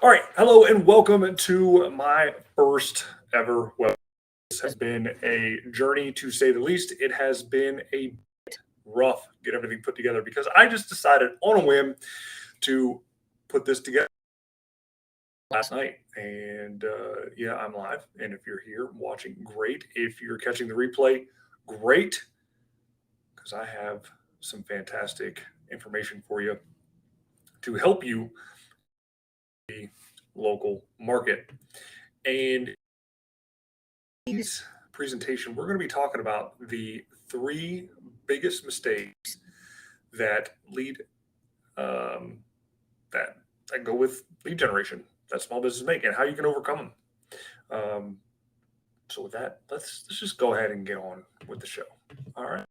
All right. Hello and welcome to my first ever web. This has been a journey to say the least. It has been a rough get everything put together because I just decided on a whim to put this together last night. And yeah, I'm live. And if you're here watching, great. If you're catching the replay, great, because I have some fantastic information for you to help you the local market. And today's presentation, we're going to be talking about the three biggest mistakes that lead um, that go with lead generation that small businesses make, and how you can overcome them. Um, so with that, let's just go ahead and get on with the show. All right.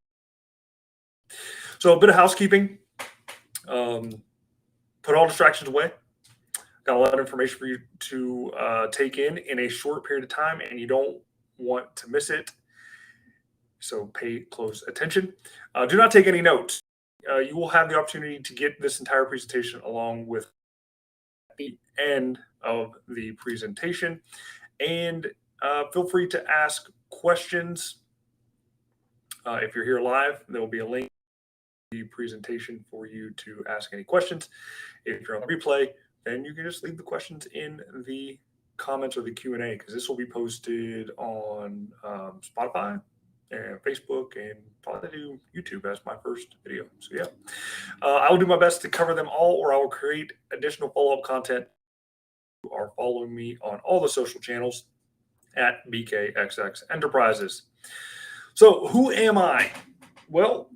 So a bit of housekeeping. Um, put all distractions away. Got a lot of information for you to take in a short period of time, and you don't want to miss it. So pay close attention. Do not take any notes. You will have the opportunity to get this entire presentation along with the end of the presentation. And feel free to ask questions. If you're here live, there will be a link to the presentation for you to ask any questions. If you're on replay, then you can just leave the questions in the comments or the Q&A, because this will be posted on Spotify and Facebook, and probably do YouTube as my first video. So yeah, I will do my best to cover them all, or I will create additional follow-up content. You are following me on all the social channels at BKXX Enterprises. So who am I? Well,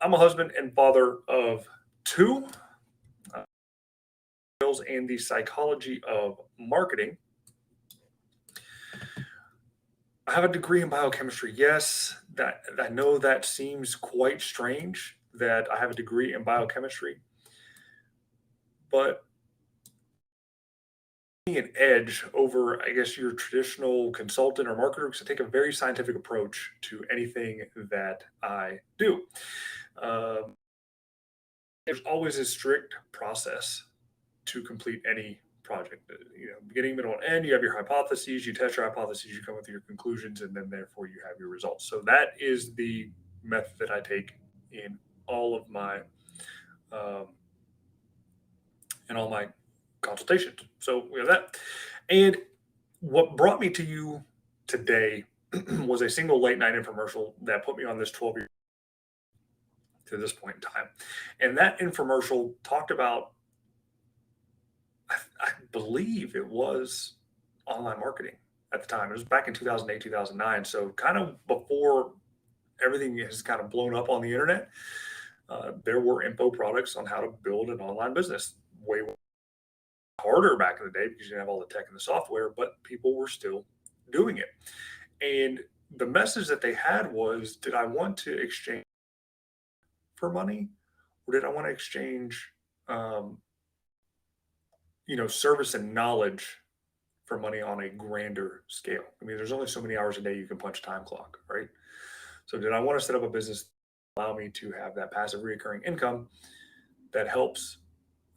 I'm a husband and father of two, and the psychology of marketing. I have a degree in biochemistry. Yes, that I know that seems quite strange that I have a degree in biochemistry, but an edge over, I guess, your traditional consultant or marketer, because I take a very scientific approach to anything that I do. There's always a strict process to complete any project. Beginning, middle, and end. You have your hypotheses. You test your hypotheses. You come with your conclusions, and then therefore you have your results. So that is the method that I take in all of my um, in all my consultations. So we have that. And what brought me to you today was a single late night infomercial that put me on this 12 year to this point in time. And that infomercial talked about, I believe it was online marketing at the time. It was back in 2008, 2009. So kind of before everything has kind of blown up on the internet, there were info products on how to build an online business. Way harder back in the day because you didn't have all the tech and the software, but people were still doing it. And the message that they had was, did I want to exchange for money, or did I want to exchange, um, service and knowledge for money on a grander scale? I mean, there's only so many hours a day you can punch a time clock, right? So did I want to set up a business that allow me to have that passive recurring income that helps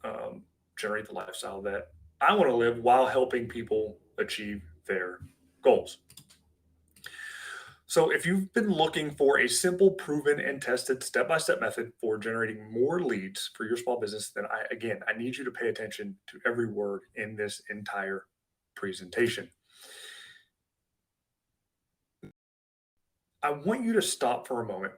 um, generate the lifestyle that I want to live while helping people achieve their goals? So, if you've been looking for a simple, proven, and tested step-by-step method for generating more leads for your small business, then I need you to pay attention to every word in this entire presentation. I want you to stop for a moment.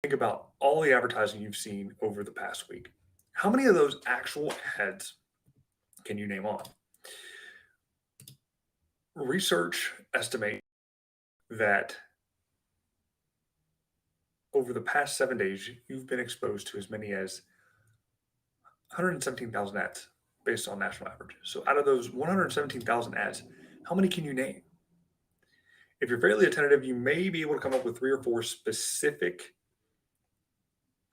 Think about all the advertising you've seen over the past week. How many of those actual ads can you name on? Research estimates that over the past 7 days, you've been exposed to as many as 117,000 ads based on national averages. So out of those 117,000 ads, how many can you name? If you're fairly attentive, you may be able to come up with 3 or 4 specific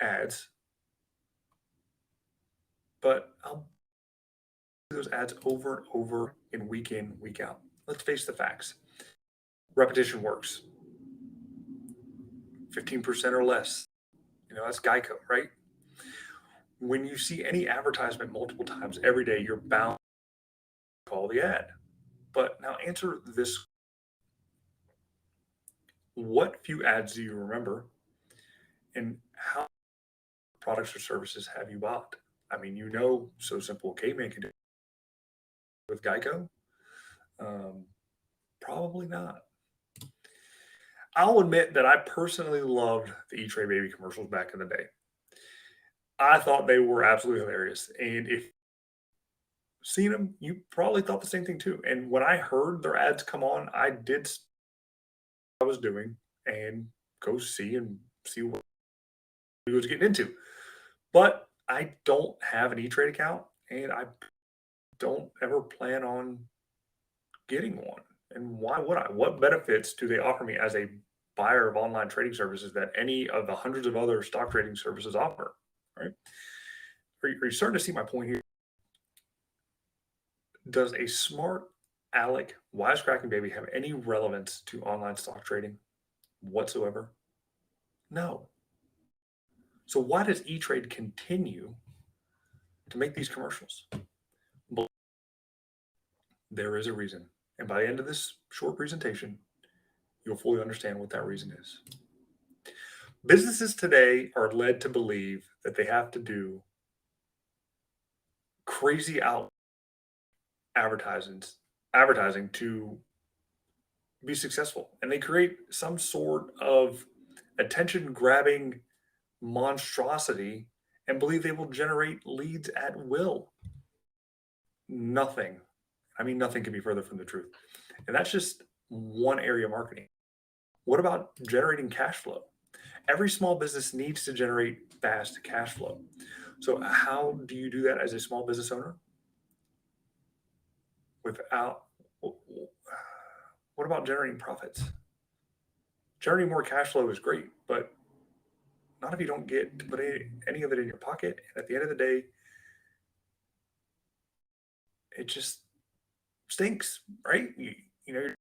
ads, but I'll do those ads over and over and week in, week out. Let's face the facts. Repetition works. 15% or less. That's Geico, right? when you see any advertisement multiple times every day, you're bound to call the ad. But now answer this: what few ads do you remember, and how products or services have you bought? I mean, so simple caveman can do it with Geico. Um, Probably not. I'll admit that I personally loved the E Trade Baby commercials back in the day. I thought they were absolutely hilarious. And if seen them, you probably thought the same thing too. And when I heard their ads come on, I did what I was doing and go see what he was getting into. But I don't have an E Trade account, and I don't ever plan on getting one. And why would I? What benefits do they offer me as a buyer of online trading services that any of the hundreds of other stock trading services offer? Right? Are you starting to see my point here? Does a smart Alec wisecracking baby have any relevance to online stock trading whatsoever? No. So why does E-Trade continue to make these commercials? Well, there is a reason. And by the end of this short presentation, you'll fully understand what that reason is. Businesses today are led to believe that they have to do crazy out advertising to be successful. And they create some sort of attention grabbing monstrosity and believe they will generate leads at will. Nothing. I mean, nothing can be further from the truth. And that's just one area of marketing. What about generating cash flow? Every small business needs to generate fast cash flow. So, how do you do that as a small business owner? Without, what about generating profits? Generating more cash flow is great, but not if you don't get to put any of it in your pocket. And at the end of the day, it just stinks, right? You're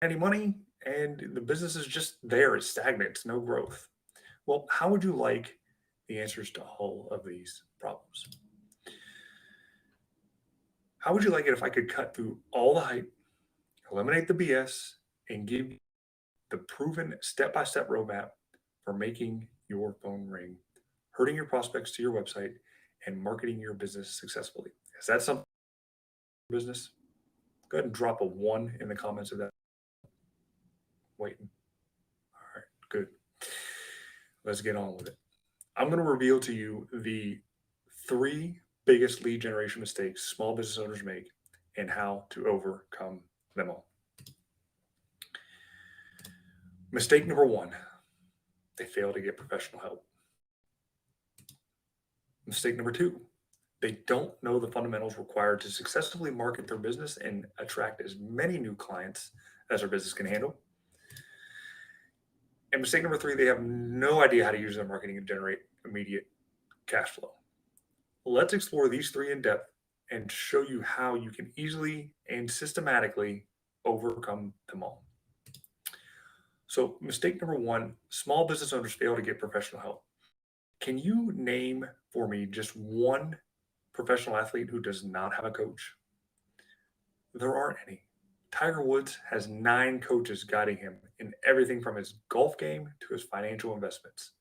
any money and the business is just there. It's stagnant. It's no growth. Well, how would you like the answers to all of these problems? How would you like it if I could cut through all the hype, eliminate the BS, and give you the proven step-by-step roadmap for making your phone ring, herding your prospects to your website, and marketing your business successfully? Is that something business? Go ahead and drop a 1 in the comments of that. Waiting. All right, good. Let's get on with it. I'm going to reveal to you the 3 biggest lead generation mistakes small business owners make and how to overcome them all. Mistake number 1, they fail to get professional help. Mistake number 2, they don't know the fundamentals required to successfully market their business and attract as many new clients as their business can handle. And mistake number 3, they have no idea how to use their marketing and generate immediate cash flow. Let's explore these 3 in depth and show you how you can easily and systematically overcome them all. So, mistake number 1, small business owners fail to get professional help. Can you name for me just one professional athlete who does not have a coach? There aren't any. Tiger Woods has 9 coaches guiding him in everything from his golf game to his financial investments.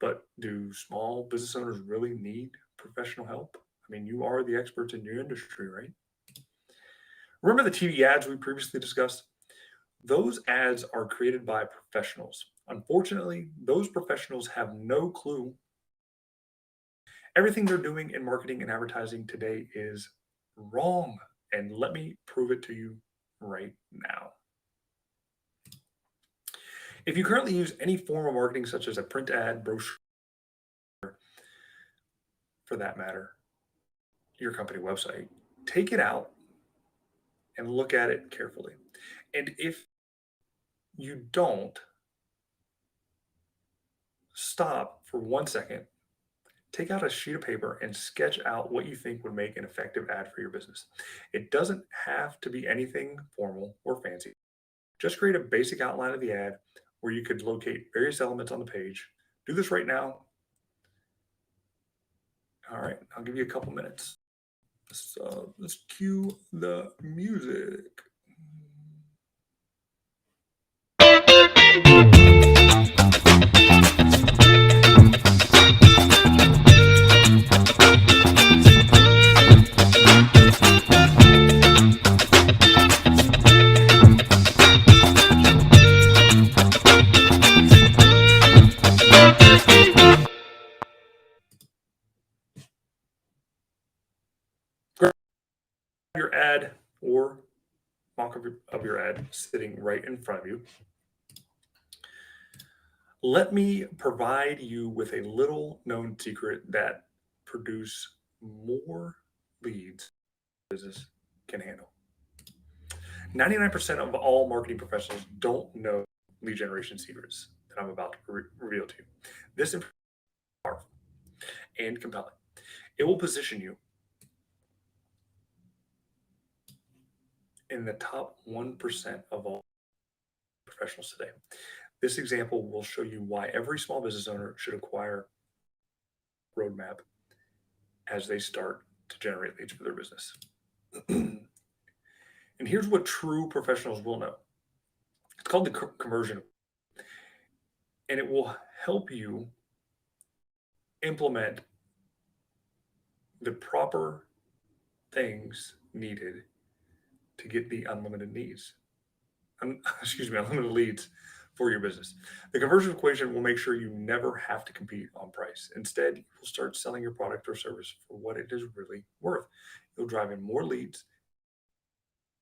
But do small business owners really need professional help? I mean, you are the experts in your industry, right? Remember the TV ads we previously discussed? Those ads are created by professionals. Unfortunately, those professionals have no clue. Everything they're doing in marketing and advertising today is wrong. And let me prove it to you right now. If you currently use any form of marketing, such as a print ad, brochure, for that matter, your company website, take it out and look at it carefully. And if you don't, stop for 1 second, take out a sheet of paper and sketch out what you think would make an effective ad for your business. It doesn't have to be anything formal or fancy. Just create a basic outline of the ad where you could locate various elements on the page. Do this right now. All right, I'll give you a couple minutes. Let's cue the music. Grab your ad or mock of your ad sitting right in front of you. Let me provide you with a little known secret that produce more leads business can handle. 99% of all marketing professionals don't know lead generation secrets that I'm about to reveal to you. This information is powerful and compelling. It will position you in the top 1% of all professionals today. This example will show you why every small business owner should acquire a roadmap as they start to generate leads for their business. And here's what true professionals will know. It's called the conversion, and it will help you implement the proper things needed to get the unlimited needs. Unlimited leads for your business. The conversion equation will make sure you never have to compete on price. Instead, you will start selling your product or service for what it is really worth. You'll drive in more leads,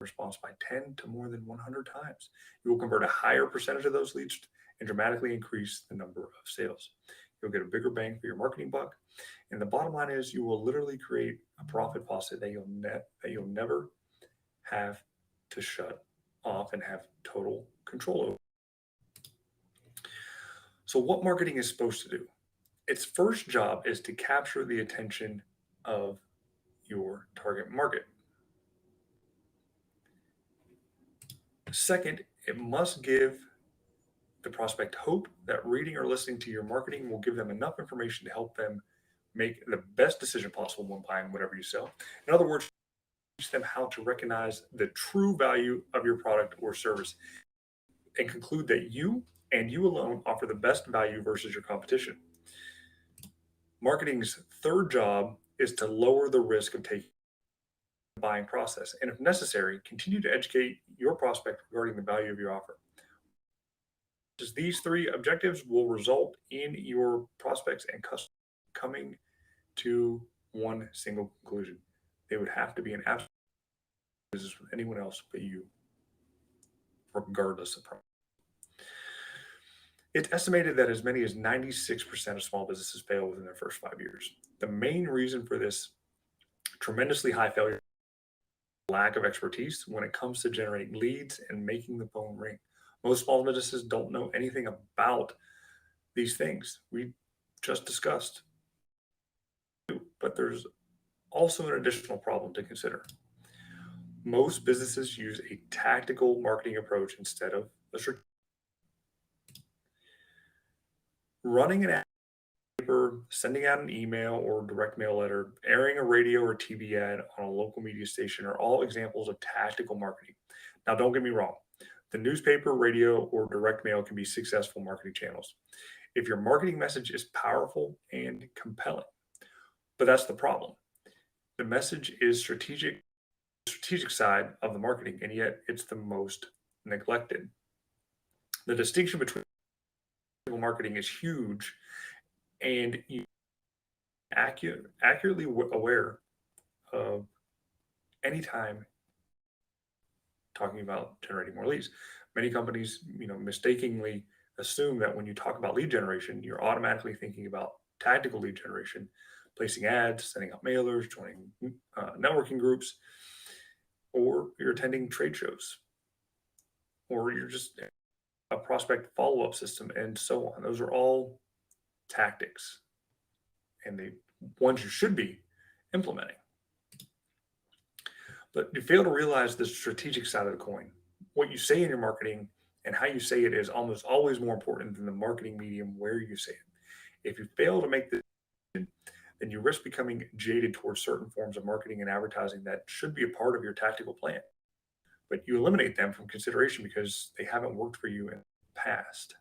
response by 10 to more than 100 times. You will convert a higher percentage of those leads and dramatically increase the number of sales. You'll get a bigger bang for your marketing buck. And the bottom line is you will literally create a profit faucet that you'll never have to shut off and have total control over. So what marketing is supposed to do? Its first job is to capture the attention of your target market. Second, it must give the prospect hope that reading or listening to your marketing will give them enough information to help them make the best decision possible when buying whatever you sell. In other words, teach them how to recognize the true value of your product or service and conclude that you and you alone offer the best value versus your competition. Marketing's third job is to lower the risk of taking the buying process, and if necessary, continue to educate your prospect regarding the value of your offer. Just these three objectives will result in your prospects and customers coming to one single conclusion. They would have to be an absolute business with anyone else but you, regardless of price. It's estimated that as many as 96% of small businesses fail within their first 5 years. The main reason for this tremendously high failure is lack of expertise when it comes to generating leads and making the phone ring. Most small businesses don't know anything about these things we just discussed. But there's also an additional problem to consider. Most businesses use a tactical marketing approach instead of a strategic. Running an ad paper, sending out an email or direct mail letter, airing a radio or TV ad on a local media station are all examples of tactical marketing. Now, don't get me wrong. The newspaper, radio, or direct mail can be successful marketing channels if your marketing message is powerful and compelling. But that's the problem. The message is strategic side of the marketing, and yet it's the most neglected. The distinction between marketing is huge, and you accurately aware of any time talking about generating more leads. Many companies, mistakenly assume that when you talk about lead generation, you're automatically thinking about tactical lead generation, placing ads, sending out mailers, joining networking groups, or you're attending trade shows, or you're just a prospect follow-up system, and so on. Those are all tactics, and the ones you should be implementing. But you fail to realize the strategic side of the coin. What you say in your marketing and how you say it is almost always more important than the marketing medium where you say it. If you fail to make this, then you risk becoming jaded towards certain forms of marketing and advertising that should be a part of your tactical plan. But you eliminate them from consideration because they haven't worked for you in the past.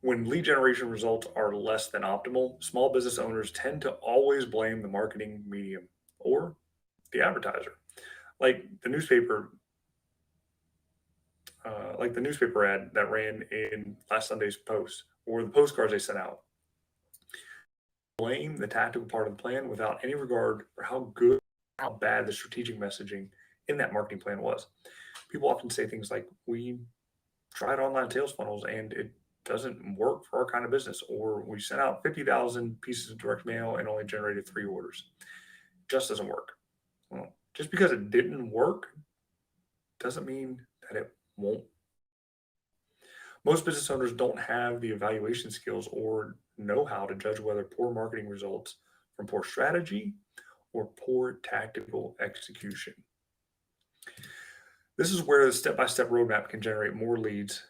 When lead generation results are less than optimal, small business owners tend to always blame the marketing medium or the advertiser. Like the newspaper, like the newspaper ad that ran in last Sunday's post, or the postcards they sent out. Blame the tactical part of the plan without any regard for how good, how bad the strategic messaging in that marketing plan was. People often say things like, "We tried online sales funnels and it doesn't work for our kind of business," or "We sent out 50,000 pieces of direct mail and only generated 3 orders." It just doesn't work. Well, just because it didn't work doesn't mean that it won't. Most business owners don't have the evaluation skills or know how to judge whether poor marketing results from poor strategy or poor tactical execution. This is where the step by step roadmap can generate more leads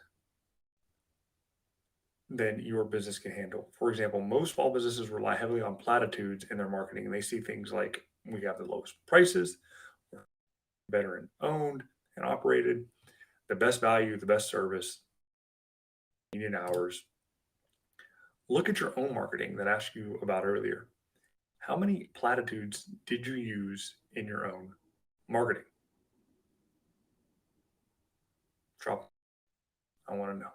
than your business can handle. For example, most small businesses rely heavily on platitudes in their marketing, and they see things like, "We have the lowest prices, we're veteran owned and operated, the best value, the best service, union hours." Look at your own marketing that I asked you about earlier. How many platitudes did you use in your own marketing? Drop. I want to know.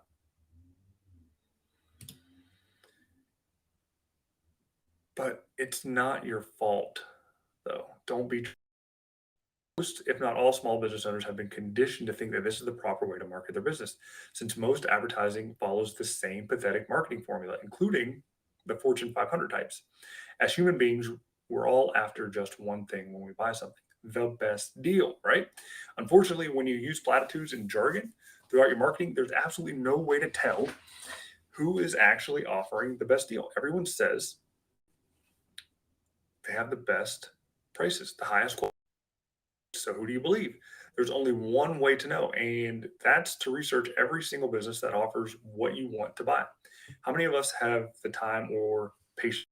But it's not your fault, though. Don't be. Most, if not all, small business owners have been conditioned to think that this is the proper way to market their business, since most advertising follows the same pathetic marketing formula, including the Fortune 500 types. As human beings, we're all after just one thing when we buy something: the best deal, right? Unfortunately, when you use platitudes and jargon throughout your marketing, there's absolutely no way to tell who is actually offering the best deal. Everyone says they have the best prices, the highest quality. So who do you believe? There's only one way to know, and that's to research every single business that offers what you want to buy. How many of us have the time or patience?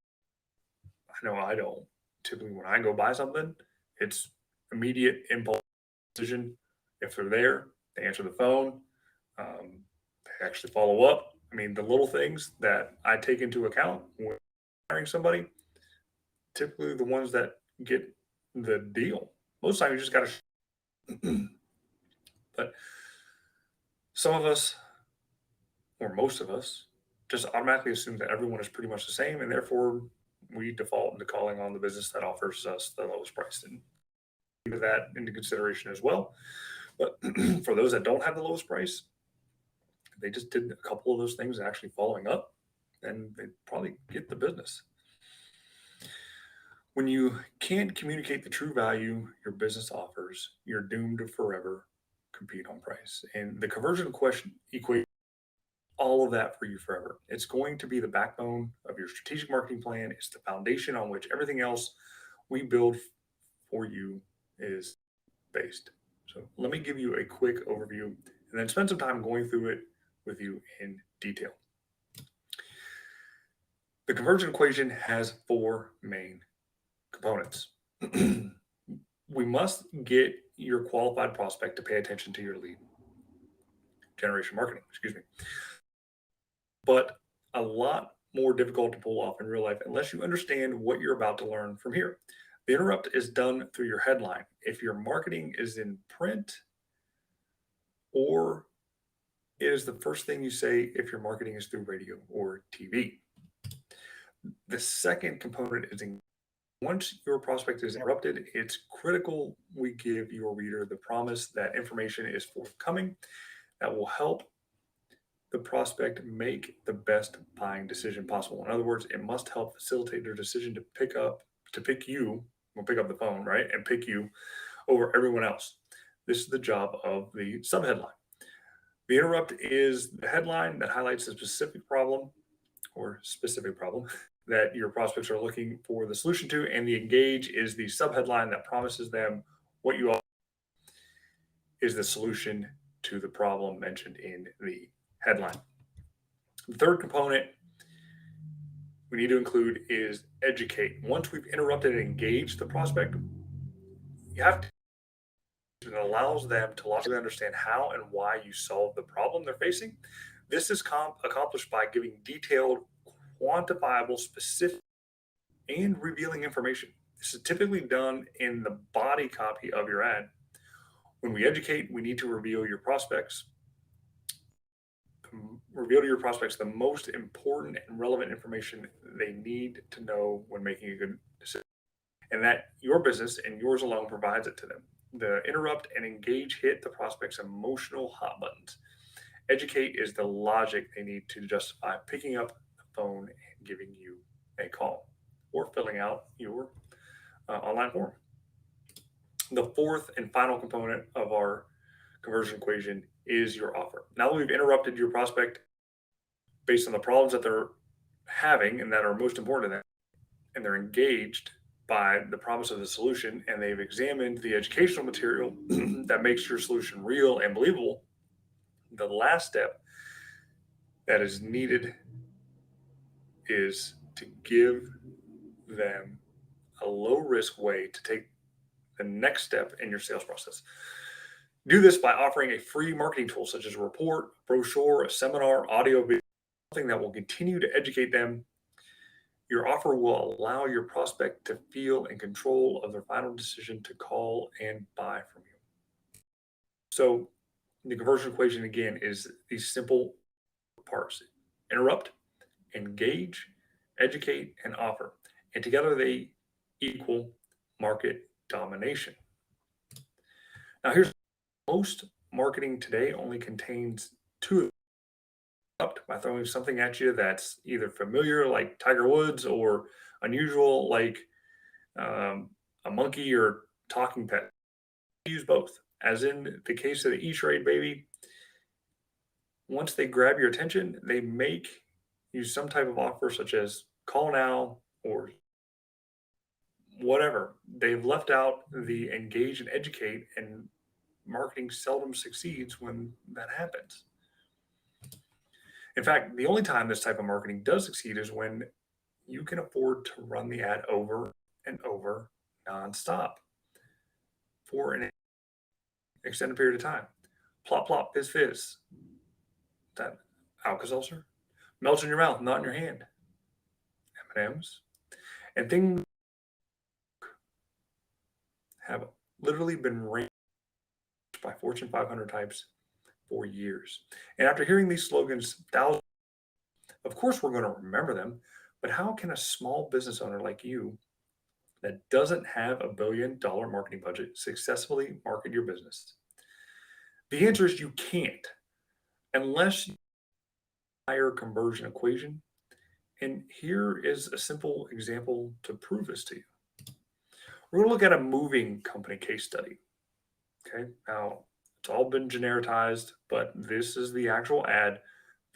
I know I don't. Typically, when I go buy something, it's immediate impulse decision. If they're there, they answer the phone, they actually follow up. I mean, the little things that I take into account when hiring somebody, typically the ones that get the deal. Most times, you just got to. But some of us, or most of us, just automatically assume that everyone is pretty much the same, and therefore we default into calling on the business that offers us the lowest price, and take that into consideration as well. But for those that don't have the lowest price, they just did a couple of those things actually following up, and they probably get the business. When you can't communicate the true value your business offers, you're doomed to forever compete on price. And the conversion question equation all of that for you forever. It's going to be the backbone of your strategic marketing plan. It's the foundation on which everything else we build for you is based. So let me give you a quick overview and then spend some time going through it with you in detail. The conversion equation has four main components. We must get your qualified prospect to pay attention to your lead generation marketing, excuse me. But a lot more difficult to pull off in real life unless you understand what you're about to learn from here. The interrupt is done through your headline. If your marketing is in print, or it is the first thing you say if your marketing is through radio or TV. The second component is once your prospect is interrupted, it's critical we give your reader the promise that information is forthcoming that will help the prospect make the best buying decision possible. In other words, it must help facilitate their decision to pick up the phone, right? And pick you over everyone else. This is the job of the subheadline. The interrupt is the headline that highlights a specific problem that your prospects are looking for the solution to, and the engage is the subheadline that promises them what you offer is the solution to the problem mentioned in the headline. The third component we need to include is educate. Once we've interrupted and engaged the prospect, you have to, it allows them to logically understand how and why you solve the problem they're facing. This is accomplished by giving detailed, quantifiable, specific, and revealing information. This is typically done in the body copy of your ad. When we educate, we need to reveal to your prospects the most important and relevant information they need to know when making a good decision, and that your business and yours alone provides it to them. The interrupt and engage hit the prospect's emotional hot buttons. Educate is the logic they need to justify picking up the phone and giving you a call or filling out your online form. The fourth and final component of our conversion equation is your offer. Now that we've interrupted your prospect based on the problems that they're having and that are most important to them, and they're engaged by the promise of the solution, and they've examined the educational material that makes your solution real and believable, the last step that is needed is to give them a low risk way to take the next step in your sales process. Do this by offering a free marketing tool such as a report, a brochure, a seminar, audio, video, something that will continue to educate them. Your offer will allow your prospect to feel in control of their final decision to call and buy from you. So the conversion equation again is these simple parts: interrupt, engage, educate, and offer. And together they equal market domination. Now here's most marketing today only contains two of them. By throwing something at you that's either familiar like Tiger Woods or unusual like a monkey or talking pet. Use both. As in the case of the E-Trade baby, once they grab your attention, they make you some type of offer such as call now or whatever. They've left out the engage and educate, and marketing seldom succeeds when that happens. In fact, the only time this type of marketing does succeed is when you can afford to run the ad over and over nonstop for an extended period of time. Plop, plop, fizz, fizz. That Alka-Seltzer melts in your mouth, not in your hand. M&Ms. And things have literally been ranked by Fortune 500 types for years. And after hearing these slogans thousands, of course we're going to remember them, but how can a small business owner like you that doesn't have $1 billion marketing budget successfully market your business? The answer is you can't unless you higher conversion equation. And here is a simple example to prove this to you. We're going to look at a moving company case study. Okay, now it's all been genericized, but this is the actual ad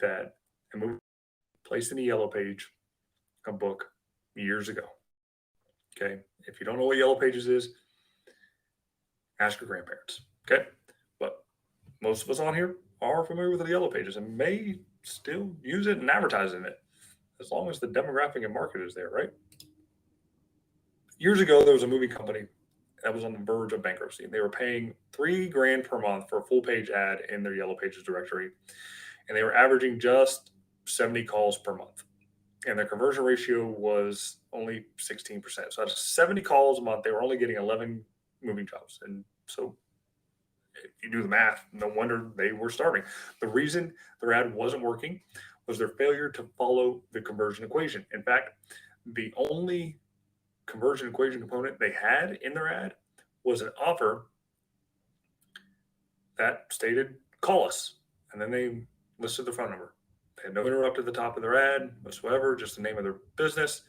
that a movie placed in the Yellow Page, a book, years ago. Okay, if you don't know what Yellow Pages is, ask your grandparents. Okay, but most of us on here are familiar with the Yellow Pages and may still use it and advertise in it, as long as the demographic and market is there, right? Years ago, there was a movie company that was on the verge of bankruptcy. They were paying $3,000 per month for a full page ad in their Yellow Pages directory, and they were averaging just 70 calls per month. And their conversion ratio was only 16%. So out of 70 calls a month, they were only getting 11 moving jobs. And so if you do the math, no wonder they were starving. The reason their ad wasn't working was their failure to follow the conversion equation. In fact, the only conversion equation component they had in their ad was an offer that stated call us, and then they listed their phone number. They had no interrupt at the top of their ad whatsoever, just the name of their business,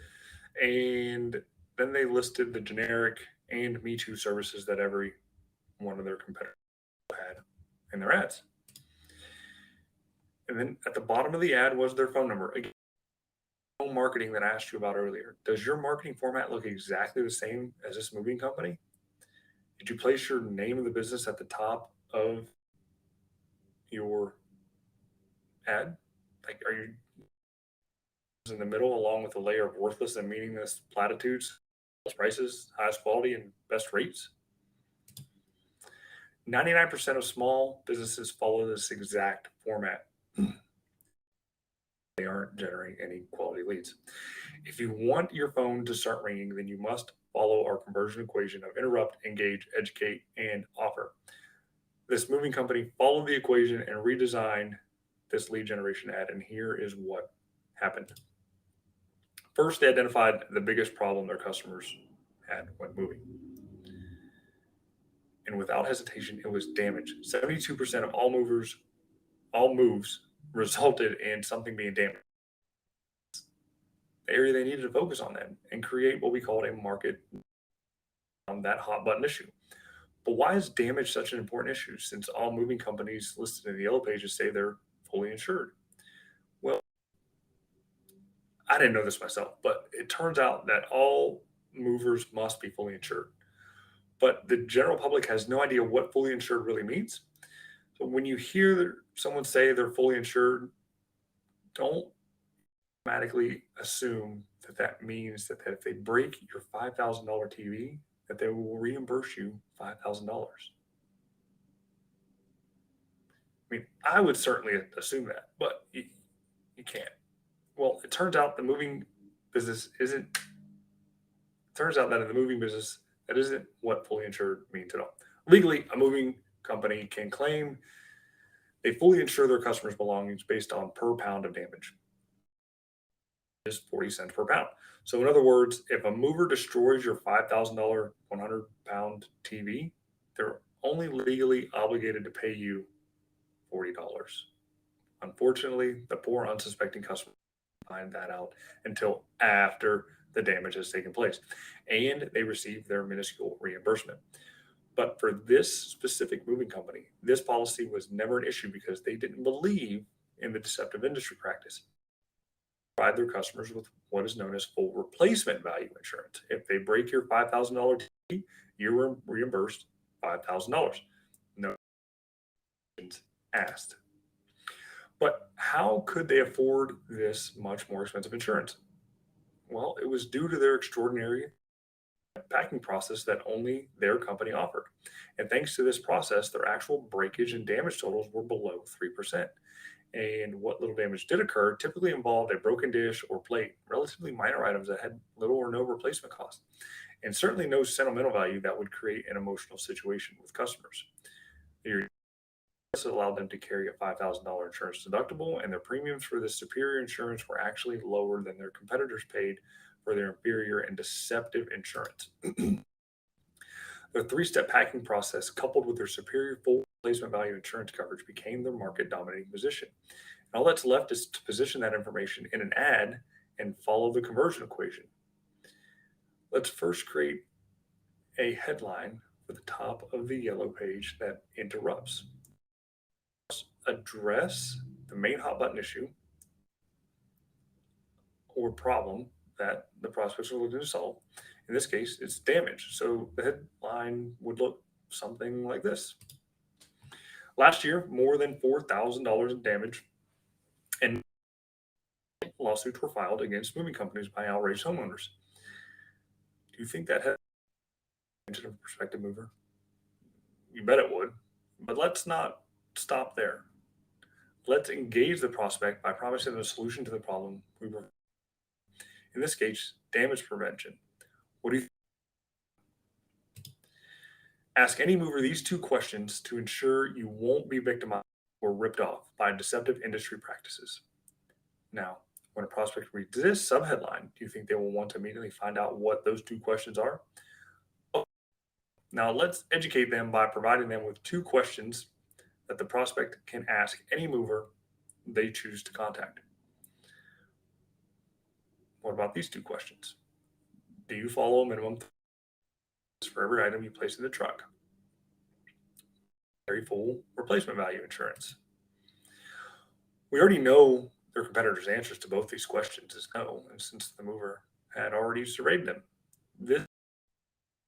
and then they listed the generic and Me Too services that every one of their competitors had in their ads. And then at the bottom of the ad was their phone number. Again, marketing that I asked you about earlier. Does your marketing format look exactly the same as this moving company? Did you place your name of the business at the top of your ad? Like, are you in the middle, along with a layer of worthless and meaningless platitudes, prices, highest quality, and best rates. 99% of small businesses follow this exact format. They aren't generating any quality leads. If you want your phone to start ringing, then you must follow our conversion equation of interrupt, engage, educate, and offer. This moving company followed the equation and redesigned this lead generation ad, and here is what happened. First, they identified the biggest problem their customers had when moving. And without hesitation, it was damage. 72% of all moves resulted in something being damaged. The area they needed to focus on then and create what we called a market on that hot button issue. But why is damage such an important issue since all moving companies listed in the yellow pages say they're fully insured? Well, I didn't know this myself, but it turns out that all movers must be fully insured. But the general public has no idea what fully insured really means. So when you hear someone say they're fully insured, don't automatically assume that that means that if they break your $5,000 TV, that they will reimburse you $5,000. I mean, I would certainly assume that, but you can't. Well, it turns out in the moving business, that isn't what fully insured means at all. Legally, a moving company can claim they fully insure their customers' belongings based on per pound of damage. Is 40 cents per pound. So in other words, if a mover destroys your $5,000 100-pound TV, they're only legally obligated to pay you $40. Unfortunately, the poor unsuspecting customer find that out until after the damage has taken place and they receive their minuscule reimbursement. But for this specific moving company, this policy was never an issue because they didn't believe in the deceptive industry practice. Provide their customers with what is known as full replacement value insurance. If they break your $5,000 TV, you're reimbursed $5,000. No questions asked. But how could they afford this much more expensive insurance? Well, it was due to their extraordinary packing process that only their company offered. And thanks to this process, their actual breakage and damage totals were below 3%. And what little damage did occur typically involved a broken dish or plate, relatively minor items that had little or no replacement cost, and certainly no sentimental value that would create an emotional situation with customers. This allowed them to carry a $5,000 insurance deductible, and their premiums for this superior insurance were actually lower than their competitors paid for their inferior and deceptive insurance. Their three-step packing process, coupled with their superior full replacement value insurance coverage, became their market dominating position. And all that's left is to position that information in an ad and follow the conversion equation. Let's first create a headline for the top of the yellow page that interrupts. Address the main hot button issue or problem that the prospects are looking to solve. In this case, it's damage. So the headline would look something like this. Last year, more than $4,000 in damage and lawsuits were filed against moving companies by outraged homeowners. Do you think that had attention of a prospective mover? You bet it would. But let's not stop there. Let's engage the prospect by promising them a solution to the problem we were. In this case, damage prevention. What do you think? Ask any mover these two questions to ensure you won't be victimized or ripped off by deceptive industry practices. Now, when a prospect reads this subheadline, do you think they will want to immediately find out what those two questions are? Now, let's educate them by providing them with two questions that the prospect can ask any mover they choose to contact. What about these two questions? Do you follow a minimum for every item you place in the truck? Very full replacement value insurance. We already know their competitors' answers to both these questions is no, and since the mover had already surveyed them, this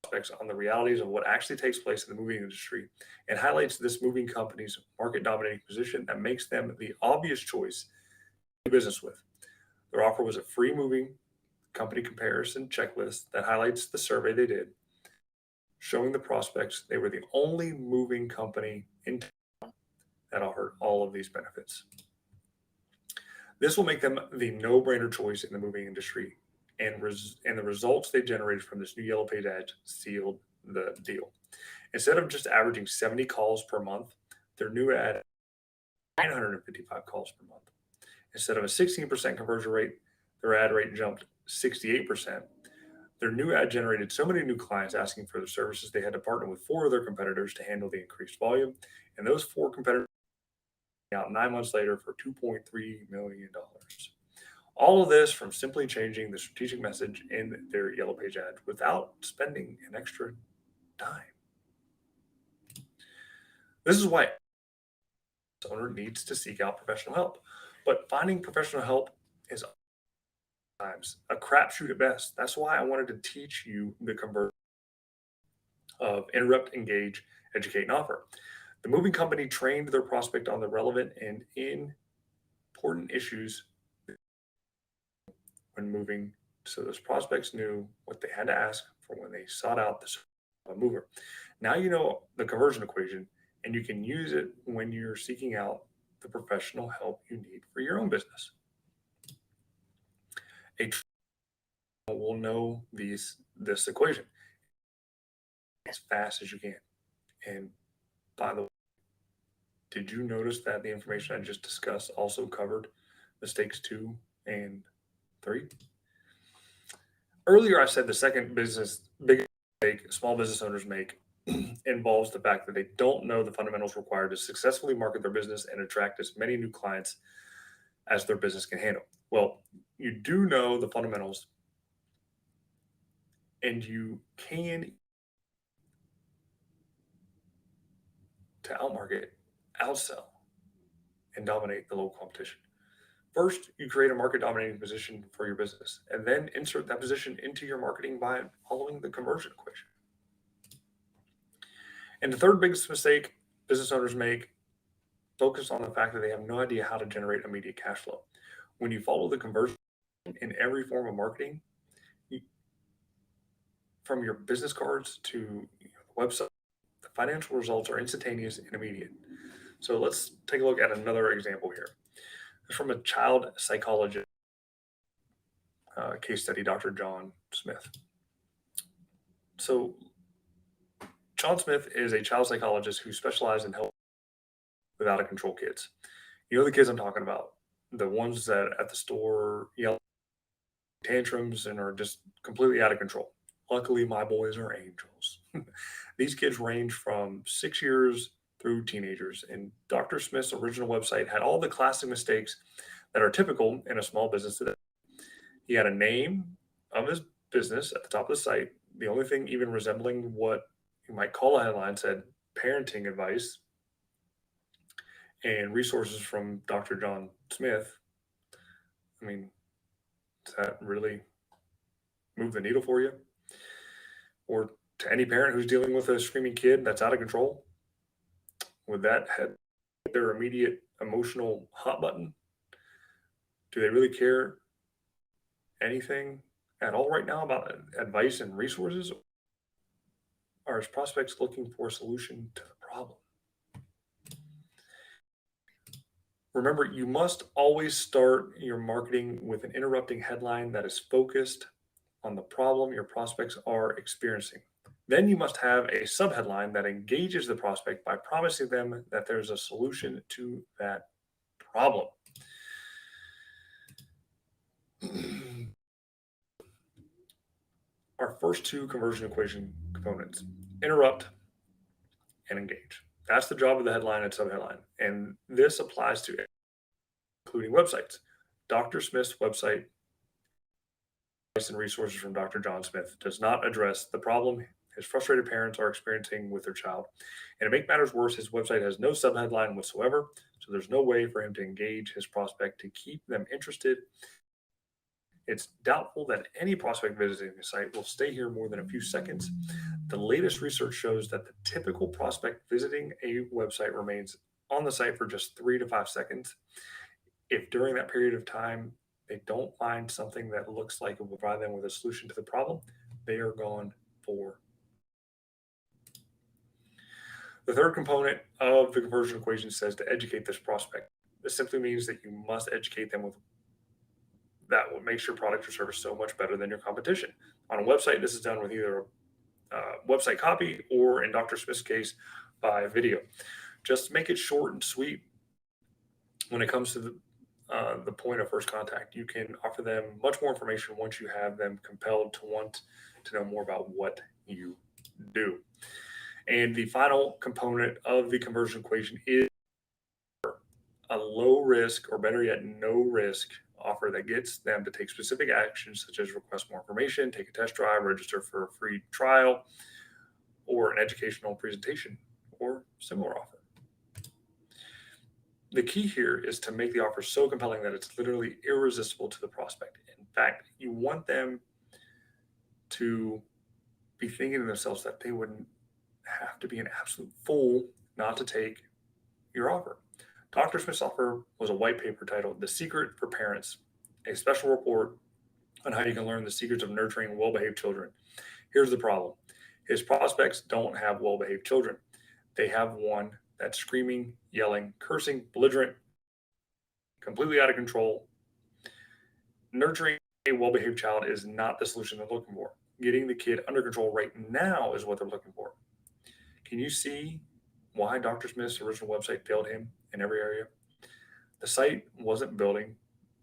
aspects on the realities of what actually takes place in the moving industry and highlights this moving company's market dominating position that makes them the obvious choice to do business with. Their offer was a free moving company comparison checklist that highlights the survey they did, showing the prospects they were the only moving company in town that offered all of these benefits. This will make them the no-brainer choice in the moving industry, and the results they generated from this new Yellow Page ad sealed the deal. Instead of just averaging 70 calls per month, their new ad 955 calls per month. Instead of a 16% conversion rate, their ad rate jumped 68%. Their new ad generated so many new clients asking for their services, they had to partner with 4 of their competitors to handle the increased volume. And those 4 competitors out 9 months later for $2.3 million. All of this from simply changing the strategic message in their Yellow Page ad without spending an extra dime. This is why the owner needs to seek out professional help. But finding professional help is times a crapshoot at best. That's why I wanted to teach you the conversion of interrupt, engage, educate, and offer. The moving company trained their prospect on the relevant and important issues when moving, so those prospects knew what they had to ask for when they sought out the mover. Now you know the conversion equation, and you can use it when you're seeking out the professional help you need for your own business. A will know this equation as fast as you can. And by the way, did you notice that the information I just discussed also covered mistakes 2 and 3? Earlier, I said the second biggest mistake small business owners make involves the fact that they don't know the fundamentals required to successfully market their business and attract as many new clients as their business can handle. Well, you do know the fundamentals, and you can to outmarket, outsell, and dominate the local competition. First, you create a market dominating position for your business, and then insert that position into your marketing by following the conversion equation. And the third biggest mistake business owners make, focus on the fact that they have no idea how to generate immediate cash flow. When you follow the conversion in every form of marketing, from your business cards to the website, the financial results are instantaneous and immediate. So let's take a look at another example here. It's from a child psychologist case study, Dr. John Smith. So John Smith is a child psychologist who specializes in helping with out of control kids. You know the kids I'm talking about, the ones that at the store yell tantrums and are just completely out of control. Luckily, my boys are angels. These kids range from 6 years through teenagers, and Dr. Smith's original website had all the classic mistakes that are typical in a small business today. He had a name of his business at the top of the site. The only thing even resembling what you might call a headline said parenting advice and resources from Dr. John Smith. I mean, does that really move the needle for you? Or to any parent who's dealing with a screaming kid that's out of control? Would that hit their immediate emotional hot button? Do they really care anything at all right now about advice and resources? Or is prospects looking for a solution to the problem? Remember, you must always start your marketing with an interrupting headline that is focused on the problem your prospects are experiencing. Then you must have a subheadline that engages the prospect by promising them that there's a solution to that problem. Our first 2 conversion equation components, interrupt and engage. That's the job of the headline and subheadline. And this applies to including websites. Dr. Smith's website and resources from Dr. John Smith does not address the problem his frustrated parents are experiencing with their child. And to make matters worse, his website has no subheadline whatsoever, so there's no way for him to engage his prospect to keep them interested. It's doubtful that any prospect visiting the site will stay here more than a few seconds. The latest research shows that the typical prospect visiting a website remains on the site for just 3 to 5 seconds. If during that period of time they don't find something that looks like it will provide them with a solution to the problem, they are gone for. The third component of the conversion equation says to educate this prospect. This simply means that you must educate them with that what makes your product or service so much better than your competition. On a website, this is done with either a website copy or, in Dr. Smith's case, by video. Just make it short and sweet. When it comes to the point of first contact, you can offer them much more information once you have them compelled to want to know more about what you do. And the final component of the conversion equation is a low risk, or better yet, no risk offer that gets them to take specific actions such as request more information, take a test drive, register for a free trial, or an educational presentation or similar offer. The key here is to make the offer so compelling that it's literally irresistible to the prospect. In fact, you want them to be thinking to themselves that they wouldn't have to be an absolute fool not to take your offer. Dr. Smith's offer was a white paper titled The Secret for Parents, a special report on how you can learn the secrets of nurturing well-behaved children. Here's the problem. His prospects don't have well-behaved children. They have one that's screaming, yelling, cursing, belligerent, completely out of control. Nurturing a well-behaved child is not the solution they're looking for. Getting the kid under control right now is what they're looking for. Can you see why Dr. Smith's original website failed him in every area? The site wasn't building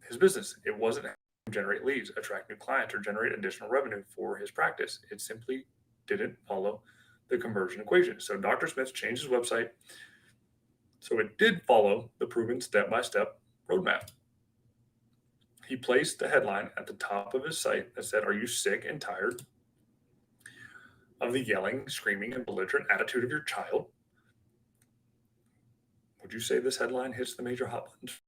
his business. It wasn't generate leads, attract new clients, or generate additional revenue for his practice. It simply didn't follow the conversion equation. So Dr. Smith changed his website so it did follow the proven step-by-step roadmap. He placed the headline at the top of his site that said, "Are you sick and tired of the yelling, screaming, and belligerent attitude of your child?" Would you say this headline hits the major hot buttons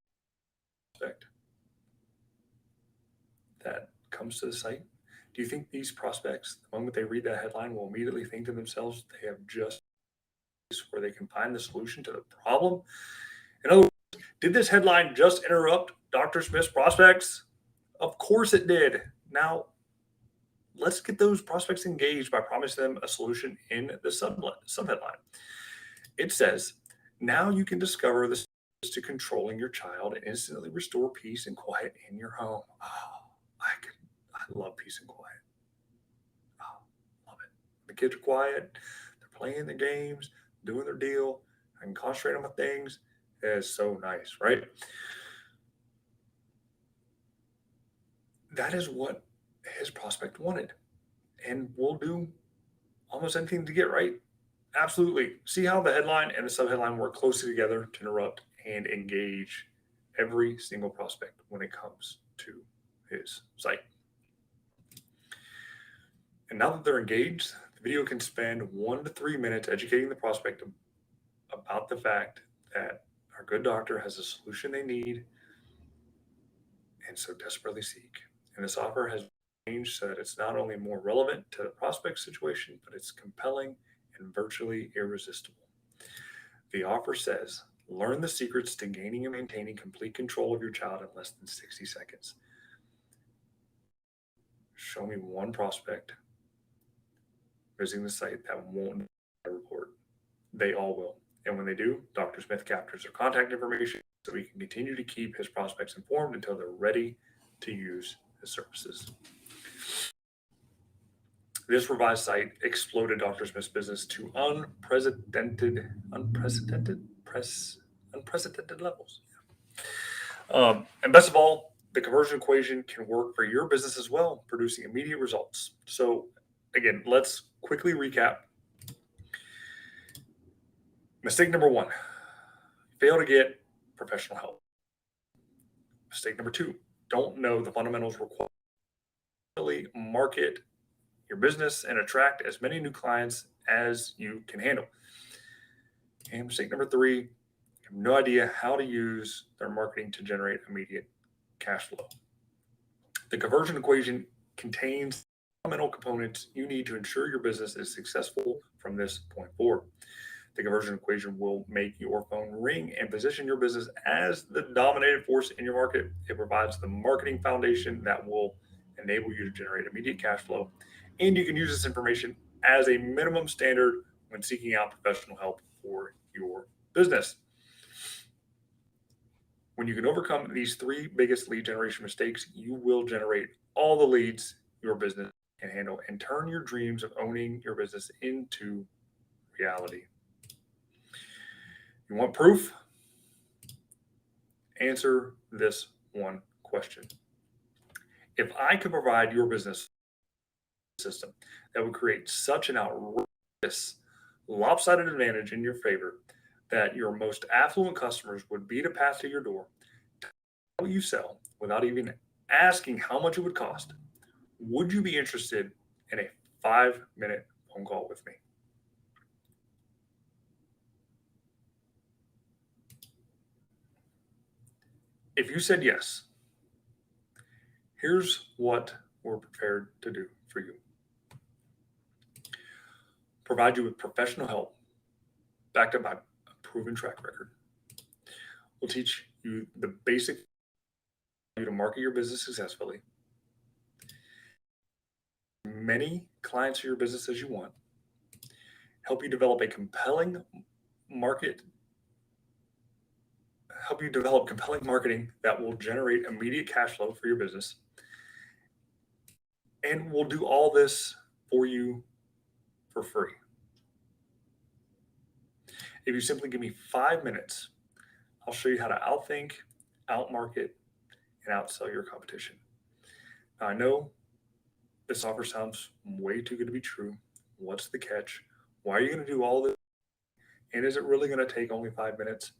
that comes to the site? Do you think these prospects, the moment they read that headline, will immediately think to themselves they have just where they can find the solution to the problem? In other words, did this headline just interrupt Dr. Smith's prospects? Of course it did. Now, let's get those prospects engaged by promising them a solution in the subheadline. It says, now you can discover the secrets to controlling your child and instantly restore peace and quiet in your home. Oh, I love peace and quiet. Oh, love it. The kids are quiet. They're playing the games, doing their deal. I can concentrate on my things. It is so nice, right? That is what his prospect wanted. And we'll do almost anything to get right. Absolutely. See how the headline and the subheadline work closely together to interrupt and engage every single prospect when it comes to his site. And now that they're engaged, the video can spend 1 to 3 minutes educating the prospect about the fact that our good doctor has a solution they need and so desperately seek. And this offer has changed so that it's not only more relevant to the prospect situation, but it's compelling and virtually irresistible. The offer says, learn the secrets to gaining and maintaining complete control of your child in less than 60 seconds. Show me one prospect visiting the site that won't report. They all will. And when they do, Dr. Smith captures their contact information so he can continue to keep his prospects informed until they're ready to use his services. This revised site exploded Dr. Smith's business to unprecedented levels. And best of all, the conversion equation can work for your business as well, producing immediate results. So again, let's quickly recap. Mistake number 1, fail to get professional help. Mistake number 2, don't know the fundamentals required to market your business and attract as many new clients as you can handle. And mistake number 3, you have no idea how to use their marketing to generate immediate cash flow. The conversion equation contains fundamental components you need to ensure your business is successful from this point forward. The conversion equation will make your phone ring and position your business as the dominated force in your market. It provides the marketing foundation that will enable you to generate immediate cash flow. And you can use this information as a minimum standard when seeking out professional help for your business. When you can overcome these three biggest lead generation mistakes, you will generate all the leads your business can handle and turn your dreams of owning your business into reality. You want proof? Answer this one question. If I could provide your business system that would create such an outrageous, lopsided advantage in your favor that your most affluent customers would beat a path to your door to what you sell without even asking how much it would cost, would you be interested in a 5-minute phone call with me? If you said yes, here's what we're prepared to do for you. Provide you with professional help backed up by a proven track record. We'll teach you the basic to market your business successfully. Many clients for your business as you want. Help you develop a compelling market. Help you develop compelling marketing that will generate immediate cash flow for your business. And we'll do all this for you for free. If you simply give me 5 minutes, I'll show you how to outthink, outmarket, and outsell your competition. Now, I know this offer sounds way too good to be true. What's the catch? Why are you going to do all this? And is it really going to take only 5 minutes?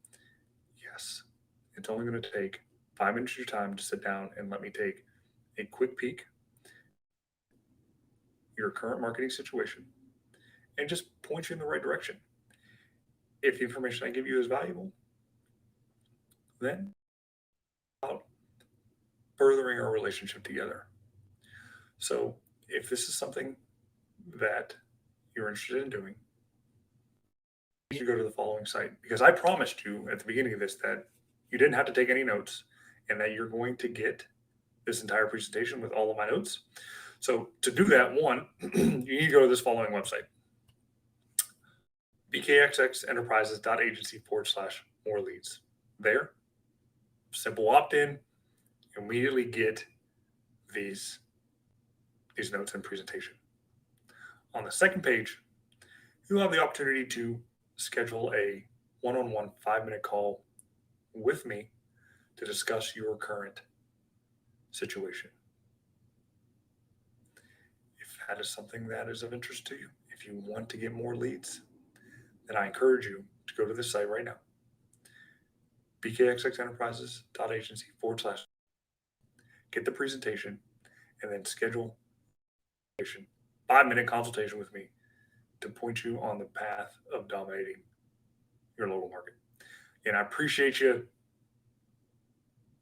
Yes, it's only going to take 5 minutes of your time to sit down and let me take a quick peek at your current marketing situation and just point you in the right direction. If the information I give you is valuable, then about furthering our relationship together. So if this is something that you're interested in doing, you should go to the following site, because I promised you at the beginning of this that you didn't have to take any notes and that you're going to get this entire presentation with all of my notes. So to do that, one, you need to go to this following website, bkxxenterprises.agency/more leads. There, simple opt-in, immediately get these notes and presentation. On the second page, you'll have the opportunity to schedule a one-on-one 5-minute call with me to discuss your current situation. If that is something that is of interest to you, if you want to get more leads, then I encourage you to go to this site right now, bkxxenterprises.agency/ get the presentation, and then schedule a 5-minute consultation with me to point you on the path of dominating your local market. And I appreciate you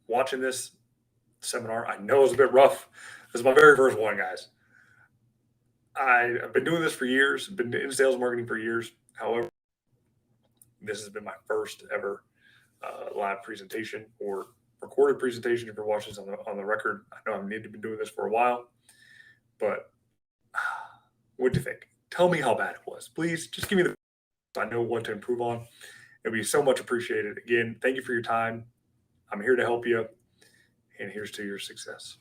watching this seminar. I know it was a bit rough. This is my very first one, guys. I've been doing this for years, been in sales marketing for years. However, this has been my first ever live presentation or recorded presentation. If you're watching this on the record, I know I've needed to be doing this for a while, but what do you think? Tell me how bad it was. Please just give me the, I know what to improve on. It'd be so much appreciated. Again, thank you for your time. I'm here to help you, and here's to your success.